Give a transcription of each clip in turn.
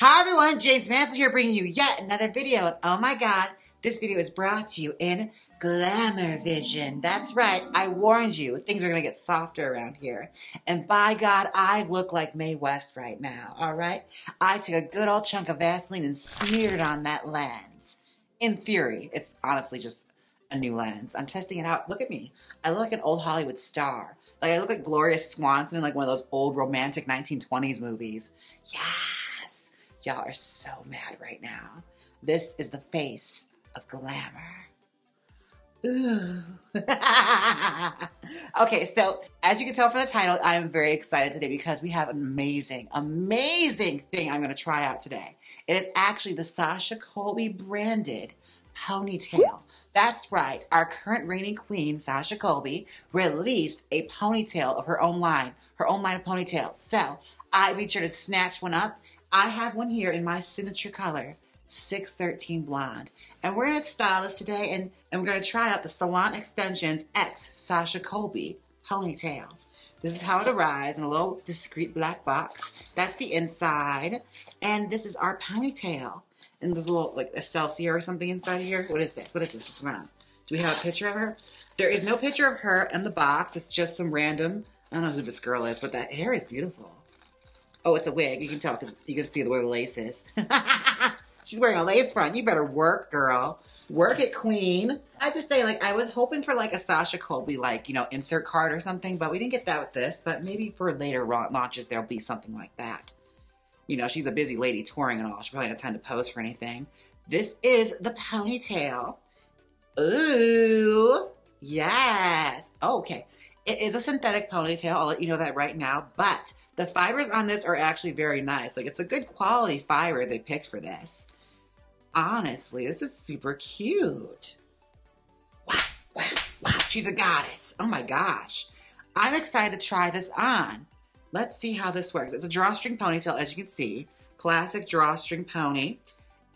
Hi everyone, Jaymes Mansfield here bringing you yet another video. And oh my god, this video is brought to you in glamour vision. That's right, I warned you, things are going to get softer around here. And by God, I look like Mae West right now, alright? I took a good old chunk of Vaseline and smeared it on that lens. In theory, it's honestly just a new lens. I'm testing it out. Look at me. I look like an old Hollywood star. Like I look like Gloria Swanson in like one of those old romantic 1920s movies. Yes! Y'all are so mad right now. This is the face of glamour. Ooh. Okay, so as you can tell from the title, I'm very excited today because we have an amazing, amazing thing I'm going to try out today. It is actually the Sasha Colby branded ponytail. That's right, our current reigning queen, Sasha Colby, released a ponytail of her own line of ponytails. So I be sure to snatch one up. I have one here in my signature color, 613 Blonde. And we're going to style this today and we're going to try out the Salon Extensions X Sasha Colby ponytail. This is how it arrives in a little discreet black box. That's the inside. And this is our ponytail. And there's a little, like, Excelsior or something inside here. What is this? What is this? Come on. Do we have a picture of her? There is no picture of her in the box. It's just some random, I don't know who this girl is, but that hair is beautiful. Oh, it's a wig. You can tell because you can see where the lace is. She's wearing a lace front. You better work, girl. Work it, queen. I have to say, like, I was hoping for, like, a Sasha Colby, like, you know, insert card or something, but we didn't get that with this. But maybe for later launches, there'll be something like that. You know, she's a busy lady touring and all. She probably doesn't have time to pose for anything. This is the ponytail. Ooh, yes. Oh, okay. It is a synthetic ponytail. I'll let you know that right now. But the fibers on this are actually very nice. Like, it's a good quality fiber they picked for this. Honestly, this is super cute. Wow, wow, wow. She's a goddess. Oh my gosh. I'm excited to try this on. Let's see how this works. It's a drawstring ponytail, as you can see. Classic drawstring pony.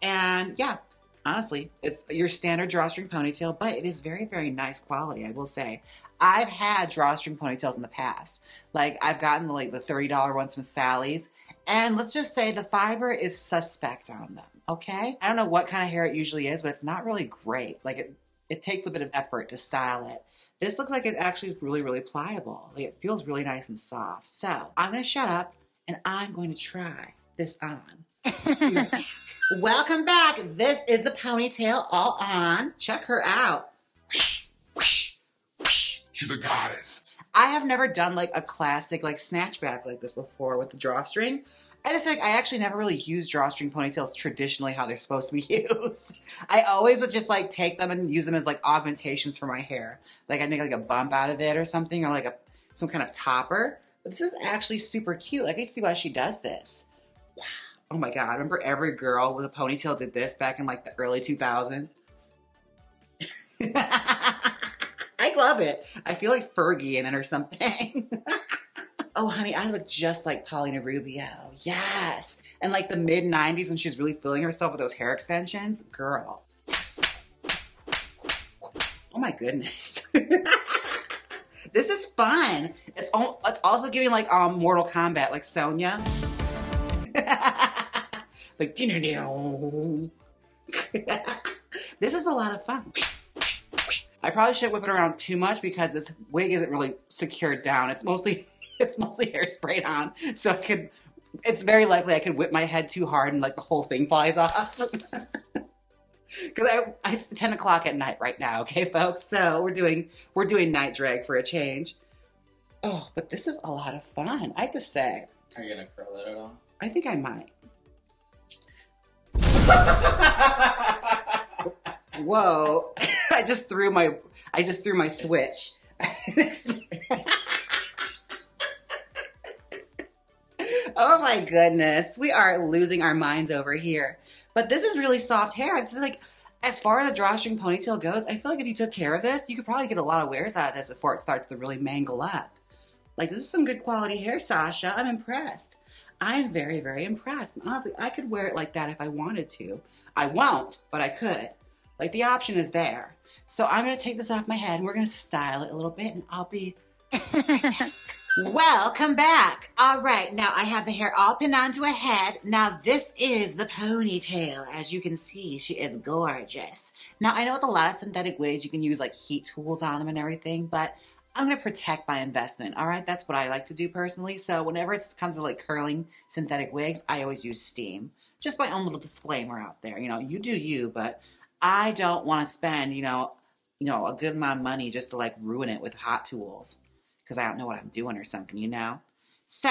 And yeah, honestly, it's your standard drawstring ponytail, but it is very, very nice quality, I will say. I've had drawstring ponytails in the past. Like, I've gotten like the $30 ones from Sally's. And let's just say the fiber is suspect on them, okay? I don't know what kind of hair it usually is, but it's not really great. Like, it takes a bit of effort to style it. This looks like it actually is really, really pliable. Like, it feels really nice and soft. So I'm going to shut up and I'm going to try this on. Welcome back. This is the ponytail all on. Check her out. She's a goddess. I have never done like a classic like snatchback like this before with the drawstring. I just think I actually never really used drawstring ponytails traditionally how they're supposed to be used. I always would just like take them and use them as like augmentations for my hair. Like I'd make like a bump out of it or something, or like some kind of topper. But this is actually super cute. Like I can see why she does this. Wow. Oh my God. I remember every girl with a ponytail did this back in like the early 2000s. I love it. I feel like Fergie in it or something. Oh, honey, I look just like Paulina Rubio. Yes. And like the mid-90s when she was really feeling herself with those hair extensions. Girl. Yes. Oh, my goodness. This is fun. It's also giving like Mortal Kombat, like Sonya. Like, this is a lot of fun. I probably shouldn't whip it around too much because this wig isn't really secured down. It's mostly hair sprayed on. So it's very likely I could whip my head too hard and like the whole thing flies off. Because it's 10 o'clock at night right now, okay, folks? So we're doing night drag for a change. Oh, but this is a lot of fun, I have to say. Are you gonna curl it at all? I think I might. Whoa. I just threw my switch. Oh my goodness. We are losing our minds over here. But this is really soft hair. This is like, as far as the drawstring ponytail goes, I feel like if you took care of this, you could probably get a lot of wears out of this before it starts to really mangle up. Like, this is some good quality hair, Sasha. I'm impressed. I'm very, very impressed. And honestly, I could wear it like that if I wanted to. I won't, but I could. Like, the option is there. So I'm going to take this off my head and we're going to style it a little bit and I'll be right back. Welcome back. All right, now I have the hair all pinned onto a head. Now this is the ponytail. As you can see, she is gorgeous. Now I know with a lot of synthetic wigs, you can use like heat tools on them and everything, but I'm gonna protect my investment. All right, that's what I like to do personally. So whenever it comes to like curling synthetic wigs, I always use steam. Just my own little disclaimer out there. You know, you do you, but I don't want to spend, a good amount of money just to like ruin it with hot tools. Because I don't know what I'm doing or something, you know? So,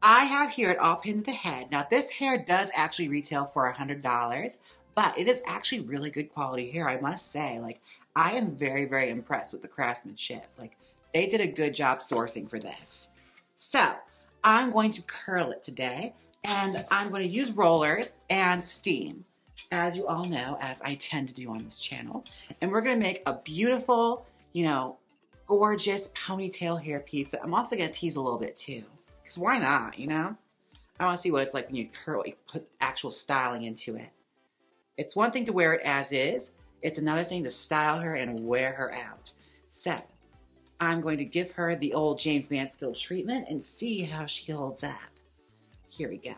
I have here it all pinned to the head. Now, this hair does actually retail for $100, but it is actually really good quality hair, I must say. Like, I am very, very impressed with the craftsmanship. Like, they did a good job sourcing for this. So, I'm going to curl it today, and I'm going to use rollers and steam, as you all know, as I tend to do on this channel. And we're going to make a beautiful, gorgeous ponytail hairpiece that I'm also going to tease a little bit too. Because why not, I want to see what it's like when you curl, you put actual styling into it. It's one thing to wear it as is. It's another thing to style her and wear her out. So, I'm going to give her the old Jaymes Mansfield treatment and see how she holds up. Here we go.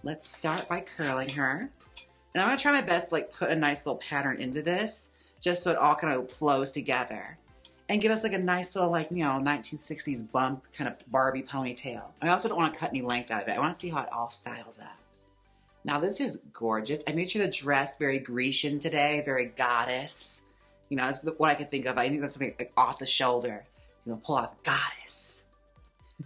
Let's start by curling her. And I'm going to try my best to like put a nice little pattern into this, just so it all kind of flows together. And give us like a nice little 1960s bump kind of Barbie ponytail. I also don't want to cut any length out of it. I want to see how it all styles up. Now this is gorgeous. I made sure to dress very Grecian today, very goddess. This is what I could think of. I think that's something like off the shoulder. Pull off goddess.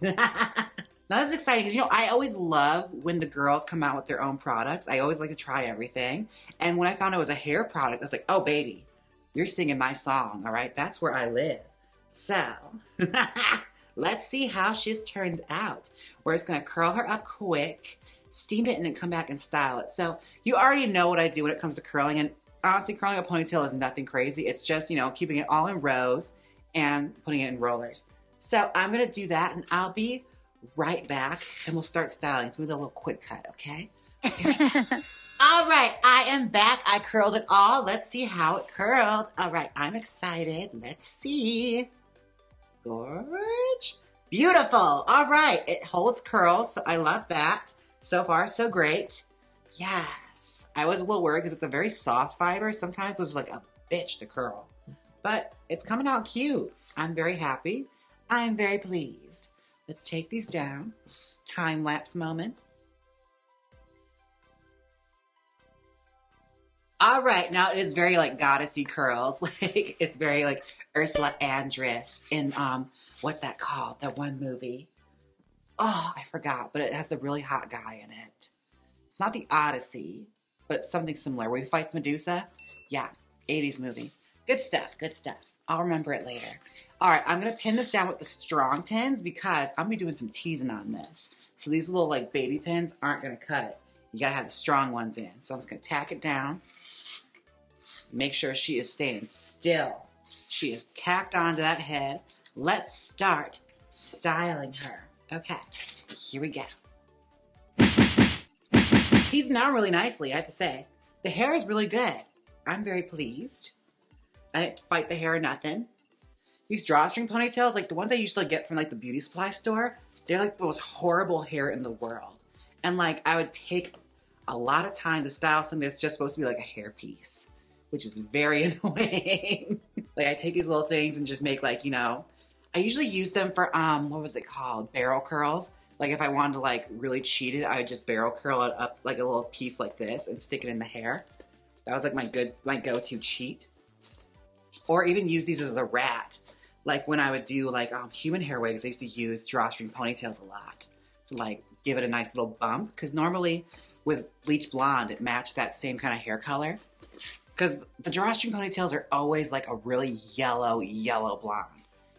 Now this is exciting because, I always love when the girls come out with their own products. I always like to try everything. And when I found it was a hair product, I was like, oh baby, you're singing my song, all right? That's where I live. So, let's see how she turns out. We're just gonna curl her up quick, steam it, and then come back and style it. So, you already know what I do when it comes to curling, and honestly, curling a ponytail is nothing crazy. It's just, keeping it all in rows and putting it in rollers. So, I'm gonna do that, and I'll be right back, and we'll start styling. It's gonna be a little quick cut, okay? All right, I am back. I curled it all. Let's see how it curled. All right, I'm excited. Let's see. Gorge. Beautiful. All right, it holds curls, so I love that. So far, so great. Yes. I was a little worried because it's a very soft fiber. Sometimes it's like a bitch to curl. But it's coming out cute. I'm very happy. I'm very pleased. Let's take these down. Time-lapse moment. All right, now it is very like goddessy curls. Like it's very like Ursula Andress in what's that called? That one movie. Oh, I forgot, but it has the really hot guy in it. It's not the Odyssey, but something similar where he fights Medusa. Yeah, 80s movie. Good stuff, good stuff. I'll remember it later. All right, I'm gonna pin this down with the strong pins because I'm gonna be doing some teasing on this. So these little like baby pins aren't gonna cut it. You gotta have the strong ones in. So I'm just gonna tack it down. Make sure she is staying still. She is tacked onto that head. Let's start styling her. Okay, here we go. Teasing down really nicely, I have to say. The hair is really good. I'm very pleased. I didn't fight the hair or nothing. These drawstring ponytails, like the ones I used to get from like the beauty supply store, they're like the most horrible hair in the world. And like I would take a lot of time to style something that's just supposed to be like a hairpiece, which is very annoying. Like I take these little things and just make like, I usually use them for, what was it called? Barrel curls. Like if I wanted to like really cheat it, I would just barrel curl it up like a little piece like this and stick it in the hair. That was like my go-to cheat. Or even use these as a rat. Like when I would do like human hair wigs, I used to use drawstring ponytails a lot to like give it a nice little bump. Because normally with bleach blonde, it matched that same kind of hair color. Because the drawstring ponytails are always like a really yellow blonde.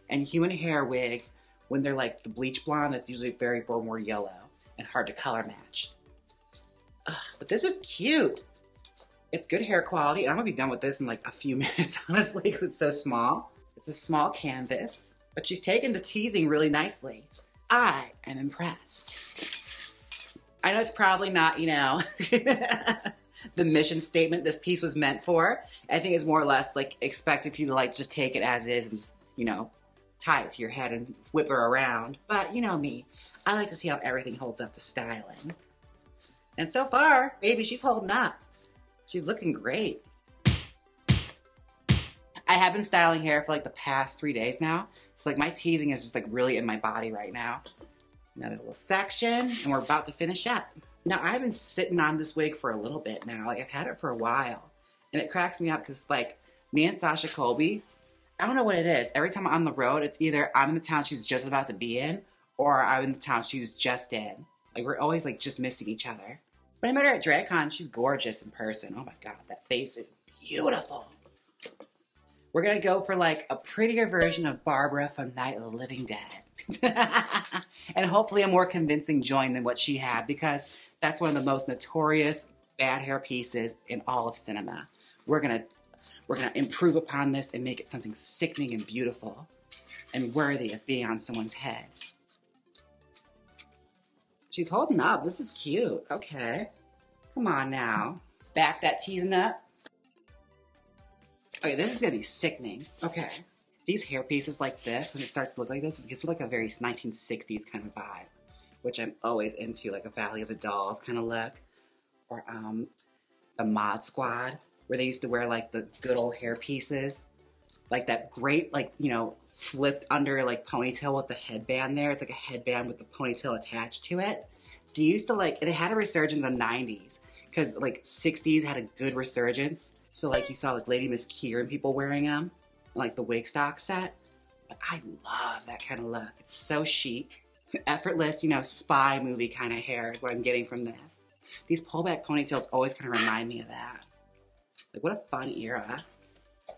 And human hair wigs, when they're like the bleach blonde, that's usually very more yellow and hard to color match. Ugh, but this is cute. It's good hair quality. I'm gonna be done with this in like a few minutes, honestly, because it's so small. It's a small canvas, but she's taken the teasing really nicely. I am impressed. I know it's probably not, the mission statement this piece was meant for. I think it's more or less like expected for you to like just take it as is and just, tie it to your head and whip her around. But you know me, I like to see how everything holds up to styling. And so far, baby, she's holding up. She's looking great. I have been styling hair for like the past 3 days now. So like my teasing is just like really in my body right now. Another little section, and we're about to finish up. Now I've been sitting on this wig for a little bit now. Like I've had it for a while. And it cracks me up because like me and Sasha Colby, I don't know what it is. Every time I'm on the road, it's either I'm in the town she's just about to be in, or I'm in the town she's just in. Like we're always like just missing each other. But I met her at DragCon. She's gorgeous in person. Oh my God, that face is beautiful. We're gonna go for like a prettier version of Barbara from Night of the Living Dead. And hopefully a more convincing join than what she had, because that's one of the most notorious bad hair pieces in all of cinema. We're gonna improve upon this and make it something sickening and beautiful and worthy of being on someone's head. She's holding up. This is cute. Okay. Come on now. Back that teasing up. Okay, this is gonna be sickening. Okay. These hair pieces like this, when it starts to look like this, it gives like a very 1960s kind of vibe, which I'm always into, like a Valley of the Dolls kind of look. Or the Mod Squad, where they used to wear like the good old hair pieces. Like that great, like, you know, flipped under like ponytail with the headband there. It's like a headband with the ponytail attached to it. They used to like, they had a resurgence in the 90s. Because like 60s had a good resurgence. So like you saw like Lady Miss Kier and people wearing them. Like the wig stock set. But I love that kind of look. It's so chic. Effortless, you know, spy movie kind of hair is what I'm getting from this. These pullback ponytails always kind of remind me of that. Like what a fun era.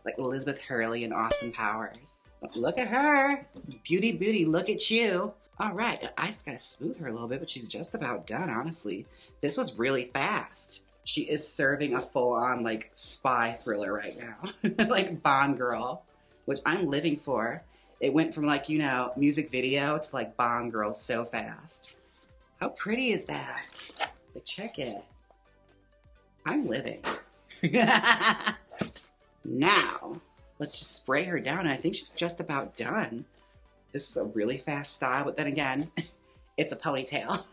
Like Elizabeth Hurley and Austin Powers. Look at her. Beauty, beauty, look at you. All right, I just gotta smooth her a little bit, but she's just about done, honestly. This was really fast. She is serving a full-on, like, spy thriller right now. Like Bond girl, which I'm living for. It went from, like, you know, music video to, like, Bond girl so fast. How pretty is that? Like, check it. I'm living. Now, let's just spray her down, and I think she's just about done. This is a really fast style, but then again, it's a ponytail.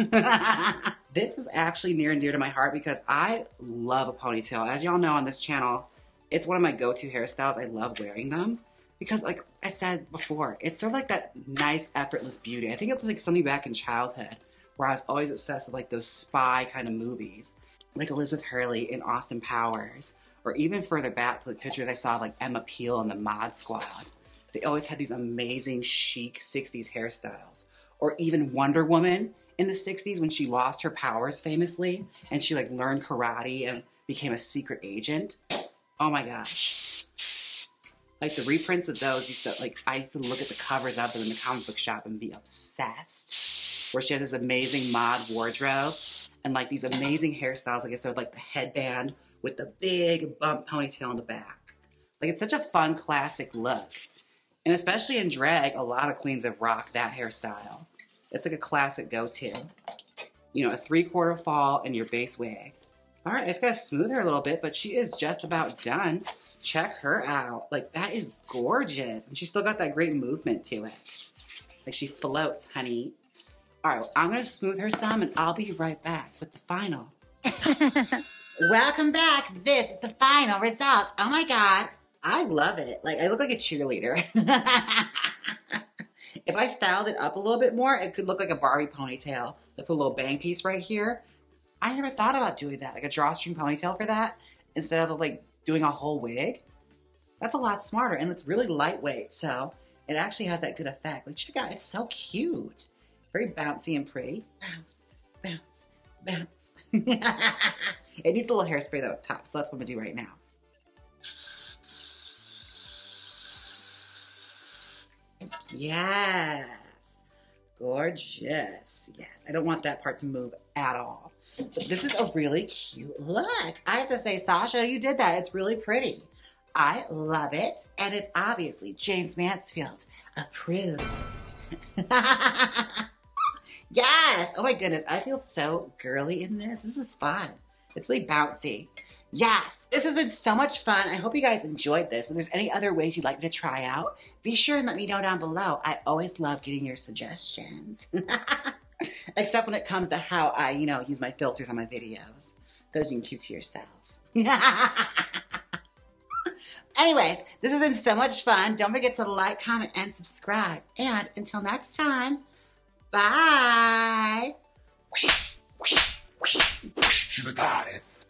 This is actually near and dear to my heart because I love a ponytail. As y'all know on this channel, it's one of my go-to hairstyles. I love wearing them because, like I said before, it's sort of like that nice, effortless beauty. I think it's like something back in childhood where I was always obsessed with like those spy kind of movies, like Elizabeth Hurley in Austin Powers, or even further back to the pictures I saw of like Emma Peel and the Mod Squad. They always had these amazing, chic 60s hairstyles. Or even Wonder Woman in the 60s when she lost her powers famously and she like learned karate and became a secret agent. Oh my gosh. Like the reprints of those used to, like, I used to look at the covers of them in the comic book shop and be obsessed. Where she has this amazing mod wardrobe and like these amazing hairstyles, like I said, like the headband with the big bump ponytail in the back. Like it's such a fun classic look. And especially in drag, a lot of queens have rocked that hairstyle. It's like a classic go-to. You know, a 3/4 fall and your base wig. All right, I just gotta smooth her a little bit, but she is just about done. Check her out. Like, that is gorgeous. And she's still got that great movement to it. Like, she floats, honey. All right, well, I'm gonna smooth her some, and I'll be right back with the final results. Welcome back. This is the final result. Oh my God. I love it. Like, I look like a cheerleader. If I styled it up a little bit more, it could look like a Barbie ponytail. Like, put a little bang piece right here. I never thought about doing that. Like a drawstring ponytail for that instead of, like, doing a whole wig. That's a lot smarter, and it's really lightweight, so it actually has that good effect. Like, check out, it's so cute. Very bouncy and pretty. Bounce, bounce, bounce. It needs a little hairspray, though, up top, so that's what I'm going to do right now. Yes. Gorgeous. Yes. I don't want that part to move at all. But this is a really cute look. I have to say, Sasha, you did that. It's really pretty. I love it. And it's obviously Jaymes Mansfield approved. Yes. Oh my goodness. I feel so girly in this. This is fun. It's really bouncy. Yes, this has been so much fun. I hope you guys enjoyed this. If there's any other ways you'd like me to try out, be sure and let me know down below. I always love getting your suggestions. Except when it comes to how I, use my filters on my videos. Those you can keep to yourself. Anyways, this has been so much fun. Don't forget to like, comment, and subscribe. And until next time, bye. She's a goddess.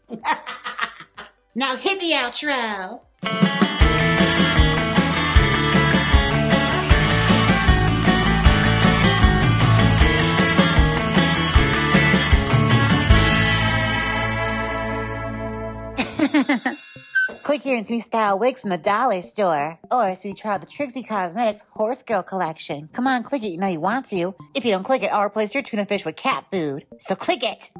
Now hit the outro. Click here and see me style wigs from the dollar store. Or see me try out the Trixie Cosmetics Horse Girl collection. Come on, click it. You know you want to. If you don't click it, I'll replace your tuna fish with cat food. So click it.